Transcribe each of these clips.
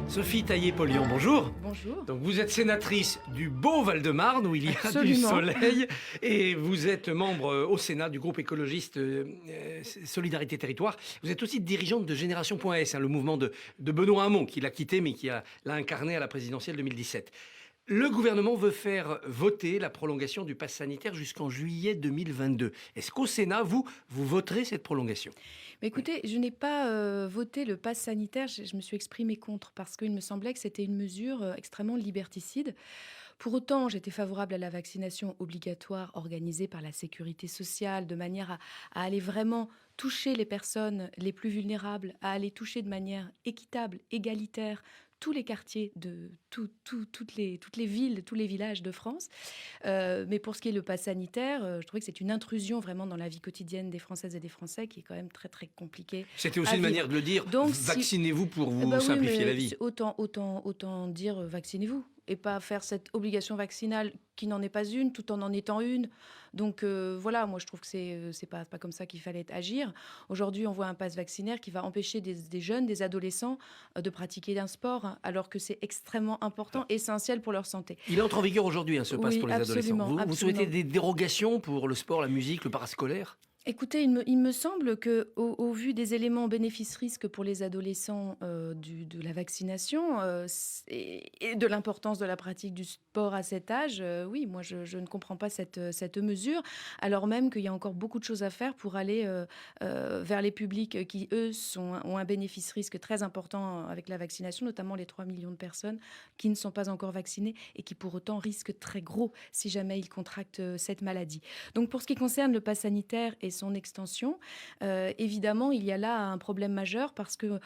Sophie Taillé-Polion, bonjour. Bonjour. Donc vous êtes sénatrice du beau Val-de-Marne où il y a Absolument. du soleil et vous êtes membre au Sénat du groupe écologiste Solidarité Territoire. Vous êtes aussi dirigeante de Génération.s, le mouvement de Benoît Hamon qui l'a quitté mais qui l'a incarné à la présidentielle 2017. Le gouvernement veut faire voter la prolongation du pass sanitaire jusqu'en juillet 2022. Est-ce qu'au Sénat, vous voterez cette prolongation ? Mais écoutez, je n'ai pas voté le pass sanitaire, je me suis exprimée contre parce qu'il me semblait que c'était une mesure extrêmement liberticide. Pour autant, j'étais favorable à la vaccination obligatoire organisée par la sécurité sociale de manière à aller vraiment toucher les personnes les plus vulnérables, à aller toucher de manière équitable, égalitaire, tous les quartiers de toutes les villes, tous les villages de France. Mais pour ce qui est le pass sanitaire, je trouvais que c'est une intrusion vraiment dans la vie quotidienne des Françaises et des Français qui est quand même très, très compliquée. C'était aussi une manière de le dire. Donc, vaccinez-vous pour vous simplifier la vie. Autant dire vaccinez-vous et pas faire cette obligation vaccinale qui n'en est pas une, tout en étant une. Donc voilà, moi je trouve que c'est pas comme ça qu'il fallait agir. Aujourd'hui, on voit un pass vaccinaire qui va empêcher des jeunes, des adolescents de pratiquer un sport, alors que c'est extrêmement important, essentiel pour leur santé. Il entre en vigueur aujourd'hui, ce pass pour les absolument, adolescents. Vous souhaitez des dérogations pour le sport, la musique, le parascolaire ? Écoutez, il me semble que, au vu des éléments bénéfices-risques pour les adolescents de la vaccination et de l'importance de la pratique du sport à cet âge, oui, moi je ne comprends pas cette mesure, alors même qu'il y a encore beaucoup de choses à faire pour aller vers les publics qui, eux, ont un bénéfice-risque très important avec la vaccination, notamment les 3 millions de personnes qui ne sont pas encore vaccinées et qui pour autant risquent très gros si jamais ils contractent cette maladie. Donc pour ce qui concerne le pass sanitaire et son extension, évidemment, il y a là un problème majeur parce qu'on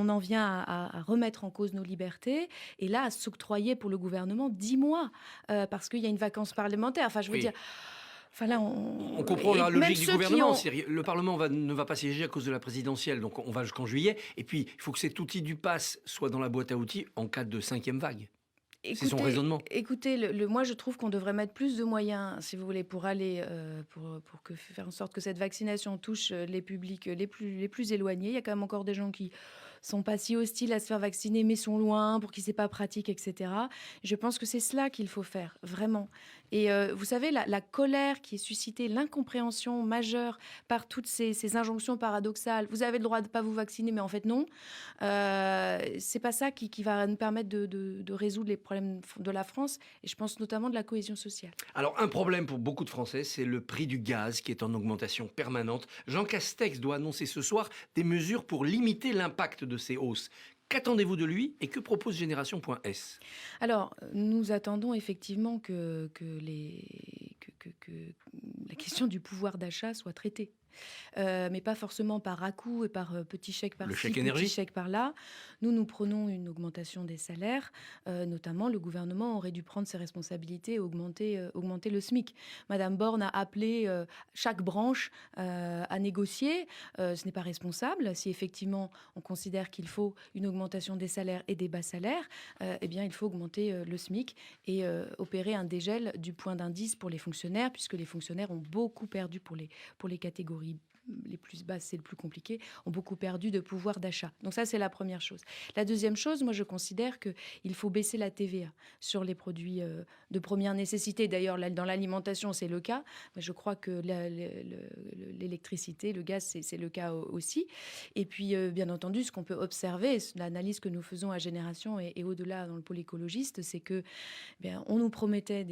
en vient à remettre en cause nos libertés et là à s'octroyer pour le gouvernement 10 mois parce qu'il y a une vacance parlementaire. Enfin, je veux dire... Enfin, là, on comprend la logique du gouvernement. Le Parlement ne va pas siéger à cause de la présidentielle, donc on va jusqu'en juillet. Et puis, il faut que cet outil du pass soit dans la boîte à outils en cas de 5e vague. C'est son raisonnement. Écoutez, moi je trouve qu'on devrait mettre plus de moyens, si vous voulez, pour aller, faire en sorte que cette vaccination touche les publics les plus éloignés. Il y a quand même encore des gens qui sont pas si hostiles à se faire vacciner, mais sont loin, pour qui c'est pas pratique, etc. Je pense que c'est cela qu'il faut faire, vraiment. Et vous savez, la colère qui est suscitée, l'incompréhension majeure par toutes ces injonctions paradoxales. Vous avez le droit de pas vous vacciner, mais en fait non. C'est pas ça qui va nous permettre de résoudre les problèmes de la France, et je pense notamment de la cohésion sociale. Alors, un problème pour beaucoup de Français, c'est le prix du gaz qui est en augmentation permanente. Jean Castex doit annoncer ce soir des mesures pour limiter l'impact de ces hausses. Qu'attendez-vous de lui et que propose Génération.s ? Alors, nous attendons effectivement que la question du pouvoir d'achat soit traitée. Mais pas forcément par à-coups et par petits chèques par-ci, petits chèques par-là. Nous prenons une augmentation des salaires. Notamment, le gouvernement aurait dû prendre ses responsabilités et augmenter le SMIC. Madame Borne a appelé chaque branche à négocier. Ce n'est pas responsable. Si effectivement on considère qu'il faut une augmentation des salaires et des bas salaires, eh bien il faut augmenter le SMIC et opérer un dégel du point d'indice pour les fonctionnaires, puisque les fonctionnaires ont beaucoup perdu pour les catégories les plus basses, c'est le plus compliqué, ont beaucoup perdu de pouvoir d'achat. Donc ça, c'est la première chose. La deuxième chose, moi, je considère qu'il faut baisser la TVA sur les produits de première nécessité. D'ailleurs, dans l'alimentation, c'est le cas. Mais je crois que l'électricité, le gaz, c'est le cas aussi. Et puis, bien entendu, ce qu'on peut observer, l'analyse que nous faisons à Génération et au-delà dans le pôle écologiste, c'est que on nous promettait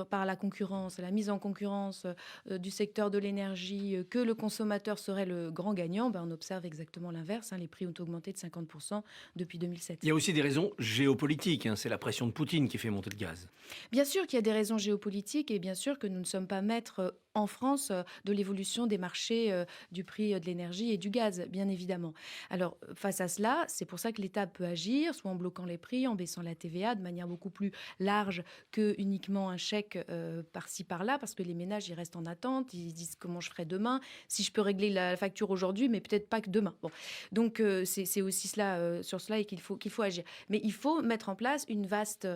par la concurrence, la mise en concurrence du secteur de l'énergie, que le consommateur serait le grand gagnant. On observe exactement l'inverse. Les prix ont augmenté de 50% depuis 2007. Il y a aussi des raisons géopolitiques. C'est la pression de Poutine qui fait monter le gaz. Bien sûr qu'il y a des raisons géopolitiques et bien sûr que nous ne sommes pas maîtres en France de l'évolution des marchés du prix de l'énergie et du gaz, bien évidemment. Alors, face à cela, c'est pour ça que l'État peut agir, soit en bloquant les prix, en baissant la TVA de manière beaucoup plus large que uniquement un chèque par-ci, par-là, parce que les ménages, ils restent en attente, ils disent comment je ferai demain, si je peux régler la facture aujourd'hui, mais peut-être pas que demain. Bon. Donc, c'est aussi sur cela et qu'il faut agir. Mais il faut mettre en place une vaste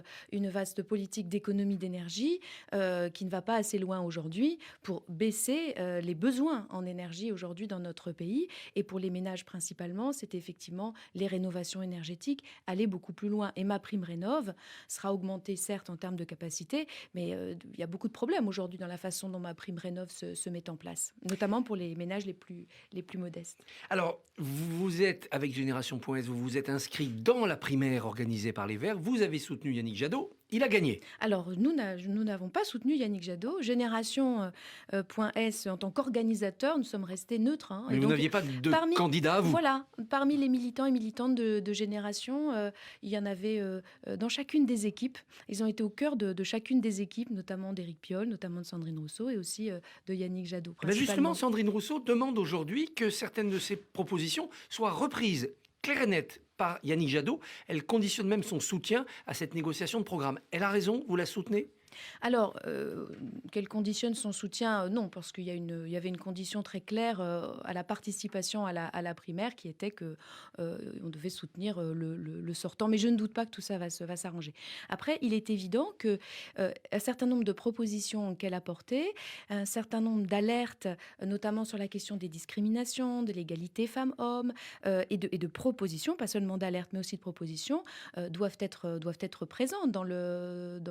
politique d'économie d'énergie qui ne va pas assez loin aujourd'hui pour baisser les besoins en énergie aujourd'hui dans notre pays. Et pour les ménages principalement, c'est effectivement les rénovations énergétiques, aller beaucoup plus loin. Et MaPrimeRénov' sera augmentée certes en termes de capacité, mais il y a beaucoup de problèmes aujourd'hui dans la façon dont MaPrimeRénov' se met en place, notamment pour les ménages les plus modestes. Alors, vous êtes, avec Génération.s, vous vous êtes inscrit dans la primaire organisée par les Verts. Vous avez soutenu Yannick Jadot. Il a gagné. Alors, nous n'avons pas soutenu Yannick Jadot. Génération.s, en tant qu'organisateur, nous sommes restés neutres. Mais vous n'aviez pas de candidat à vous. Voilà, parmi les militants et militantes de Génération, il y en avait dans chacune des équipes. Ils ont été au cœur de chacune des équipes, notamment d'Éric Piolle, notamment de Sandrine Rousseau et aussi de Yannick Jadot. Justement, Sandrine Rousseau demande aujourd'hui que certaines de ses propositions soient reprises claires et nettes par Yannick Jadot. Elle conditionne même son soutien à cette négociation de programme. Elle a raison, vous la soutenez ? Alors, qu'elle conditionne son soutien non, parce qu'il y avait une condition très claire à la participation à la primaire qui était qu'on devait soutenir le sortant. Mais je ne doute pas que tout ça va s'arranger. Après, il est évident qu'un certain nombre de propositions qu'elle a portées, un certain nombre d'alertes, notamment sur la question des discriminations, de l'égalité femmes-hommes, et de propositions, pas seulement d'alertes, mais aussi de propositions, doivent être présentes dans le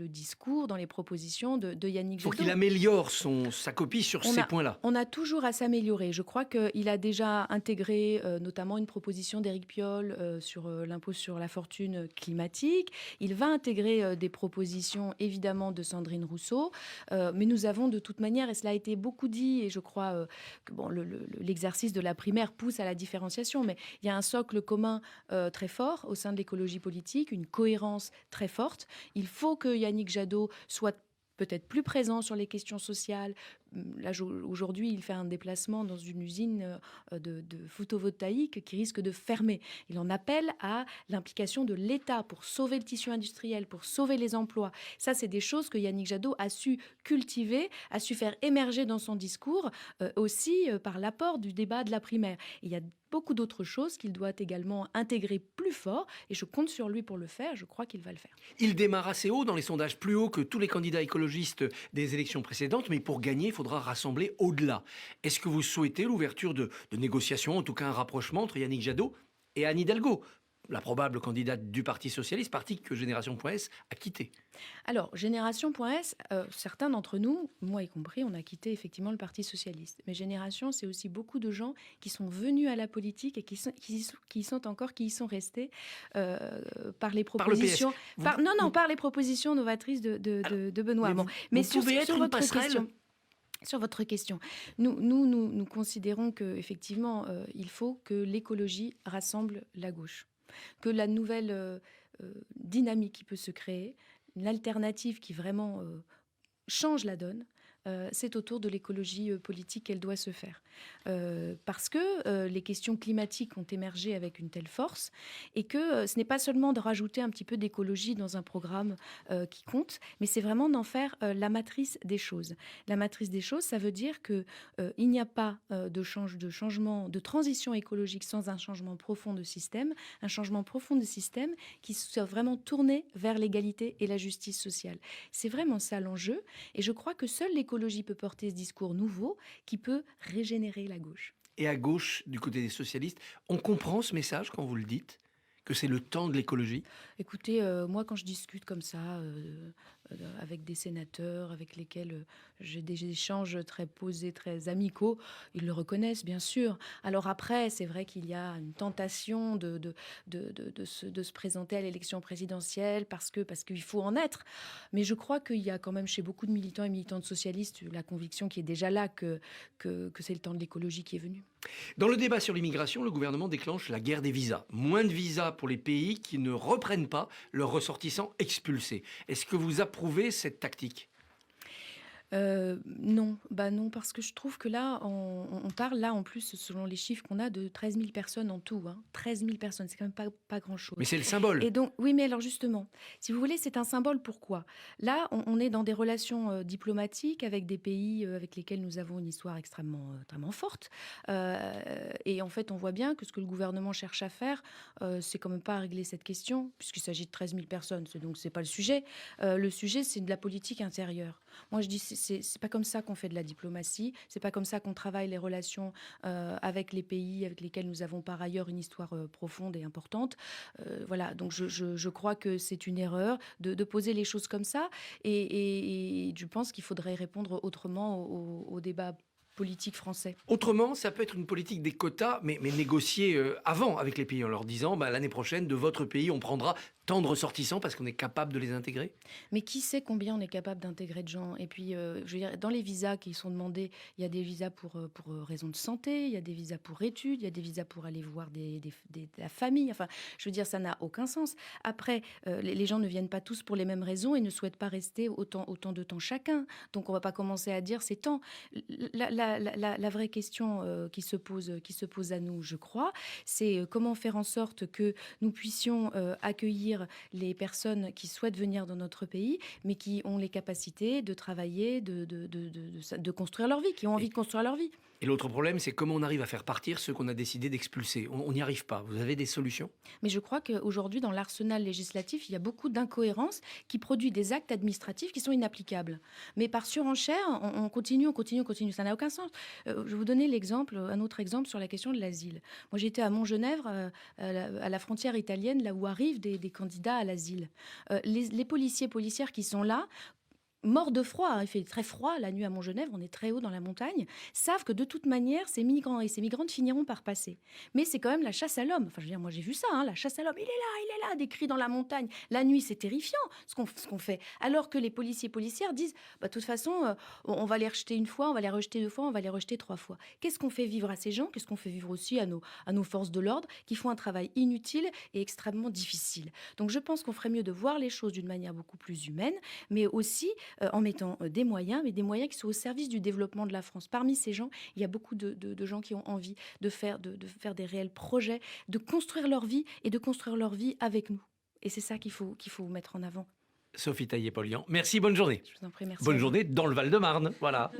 discours, dans les propositions de Yannick Jadot. Il faut qu'il améliore sa copie sur ces points-là. On a toujours à s'améliorer. Je crois qu'il a déjà intégré notamment une proposition d'Éric Piolle sur l'impôt sur la fortune climatique. Il va intégrer des propositions évidemment de Sandrine Rousseau. Mais nous avons de toute manière, et cela a été beaucoup dit, et je crois que l'exercice de la primaire pousse à la différenciation, mais il y a un socle commun très fort au sein de l'écologie politique, une cohérence très forte. Il faut que Yannick Jadot soit peut-être plus présent sur les questions sociales. Là, aujourd'hui, il fait un déplacement dans une usine de photovoltaïque qui risque de fermer. Il en appelle à l'implication de l'État pour sauver le tissu industriel, pour sauver les emplois. Ça, c'est des choses que Yannick Jadot a su cultiver, a su faire émerger dans son discours, aussi par l'apport du débat de la primaire. Et il y a beaucoup d'autres choses qu'il doit également intégrer plus fort, et je compte sur lui pour le faire, je crois qu'il va le faire. Il démarre assez haut dans les sondages, plus haut que tous les candidats écologistes des élections précédentes, mais pour gagner, il faudra rassembler au-delà. Est-ce que vous souhaitez l'ouverture de négociations, en tout cas un rapprochement entre Yannick Jadot et Anne Hidalgo, la probable candidate du Parti socialiste, parti que Génération.s a quitté? Alors, Génération.s, certains d'entre nous, moi y compris, on a quitté effectivement le Parti socialiste. Mais Génération, c'est aussi beaucoup de gens qui sont venus à la politique et qui y sont restés par les propositions... Par les propositions novatrices de Benoît Hamon. Mais sur votre question, nous considérons qu'effectivement, il faut que l'écologie rassemble la gauche. Que la nouvelle dynamique qui peut se créer, l'alternative qui vraiment change la donne, c'est autour de l'écologie politique qu'elle doit se faire. Parce que les questions climatiques ont émergé avec une telle force et que ce n'est pas seulement de rajouter un petit peu d'écologie dans un programme qui compte, mais c'est vraiment d'en faire la matrice des choses. La matrice des choses, ça veut dire qu'il n'y a pas de changement, de transition écologique sans un changement profond de système, un changement profond de système qui soit vraiment tourné vers l'égalité et la justice sociale. C'est vraiment ça l'enjeu, et je crois que seule l'écologie peut porter ce discours nouveau qui peut régénérer la gauche. Et à gauche, du côté des socialistes, on comprend ce message quand vous le dites, que c'est le temps de l'écologie? Écoutez, moi quand je discute comme ça avec des sénateurs avec lesquels j'ai des échanges très posés, très amicaux, ils le reconnaissent bien sûr. Alors après, c'est vrai qu'il y a une tentation de se présenter à l'élection présidentielle parce qu'il faut en être. Mais je crois qu'il y a quand même chez beaucoup de militants et militantes socialistes la conviction qui est déjà là que c'est le temps de l'écologie qui est venu. Dans le débat sur l'immigration, le gouvernement déclenche la guerre des visas. Moins de visas pour les pays qui ne reprennent pas leurs ressortissants expulsés. Est-ce que vous approuvez cette tactique ? Non, parce que je trouve que là, on parle là en plus, selon les chiffres qu'on a, de 13 000 personnes en tout. 13 000 personnes, c'est quand même pas grand-chose. Mais c'est le symbole. Et donc, oui, mais alors justement, si vous voulez, c'est un symbole. Pourquoi ? Là, on est dans des relations diplomatiques avec des pays avec lesquels nous avons une histoire extrêmement forte. Et en fait, on voit bien que ce que le gouvernement cherche à faire, c'est quand même pas à régler cette question, puisqu'il s'agit de 13 000 personnes. Donc, c'est pas le sujet. Le sujet, c'est de la politique intérieure. Moi, je dis, c'est pas comme ça qu'on fait de la diplomatie. C'est pas comme ça qu'on travaille les relations avec les pays avec lesquels nous avons par ailleurs une histoire profonde et importante. Voilà, donc je crois que c'est une erreur de poser les choses comme ça. Et je pense qu'il faudrait répondre autrement au débat politique français. Autrement, ça peut être une politique des quotas, mais négociée avant avec les pays en leur disant l'année prochaine, de votre pays, on prendra tant de ressortissants parce qu'on est capable de les intégrer. Mais qui sait combien on est capable d'intégrer de gens? Et puis, je veux dire, dans les visas qui sont demandés, il y a des visas pour raisons de santé, il y a des visas pour études, il y a des visas pour aller voir la famille. Enfin, je veux dire, ça n'a aucun sens. Après, les gens ne viennent pas tous pour les mêmes raisons et ne souhaitent pas rester autant de temps chacun. Donc, on ne va pas commencer à dire c'est temps. La vraie question qui se pose à nous, je crois, c'est comment faire en sorte que nous puissions accueillir les personnes qui souhaitent venir dans notre pays, mais qui ont les capacités de travailler, de construire leur vie, qui ont envie de construire leur vie. Et l'autre problème, c'est comment on arrive à faire partir ceux qu'on a décidé d'expulser. On n'y arrive pas. Vous avez des solutions? Mais je crois qu'aujourd'hui, dans l'arsenal législatif, il y a beaucoup d'incohérences qui produisent des actes administratifs qui sont inapplicables. Mais par surenchère, on continue. Ça n'a aucun sens. Je vais vous donner un autre exemple sur la question de l'asile. Moi, j'étais à Montgenèvre, à la frontière italienne, là où arrivent des candidats à l'asile. Les policières qui sont là, morts de froid, hein, il fait très froid la nuit à Montgenèvre, on est très haut dans la montagne, savent que de toute manière, ces migrants et ces migrantes finiront par passer. Mais c'est quand même la chasse à l'homme. Enfin, je veux dire, moi j'ai vu ça, hein, la chasse à l'homme. Il est là, des cris dans la montagne. La nuit, c'est terrifiant ce qu'on fait. Alors que les policières disent, de toute façon, on va les rejeter une fois, on va les rejeter 2 fois, on va les rejeter 3 fois. Qu'est-ce qu'on fait vivre à ces gens? Qu'est-ce qu'on fait vivre aussi à nos forces de l'ordre qui font un travail inutile et extrêmement difficile? Donc je pense qu'on ferait mieux de voir les choses d'une manière beaucoup plus humaine, mais aussi en mettant des moyens, mais des moyens qui sont au service du développement de la France. Parmi ces gens, il y a beaucoup de gens qui ont envie de faire des réels projets, de construire leur vie et de construire leur vie avec nous. Et c'est ça qu'il faut mettre en avant. Sophie Taillé-Polian, merci, bonne journée. Je vous en prie, merci. Bonne journée dans le Val-de-Marne, voilà.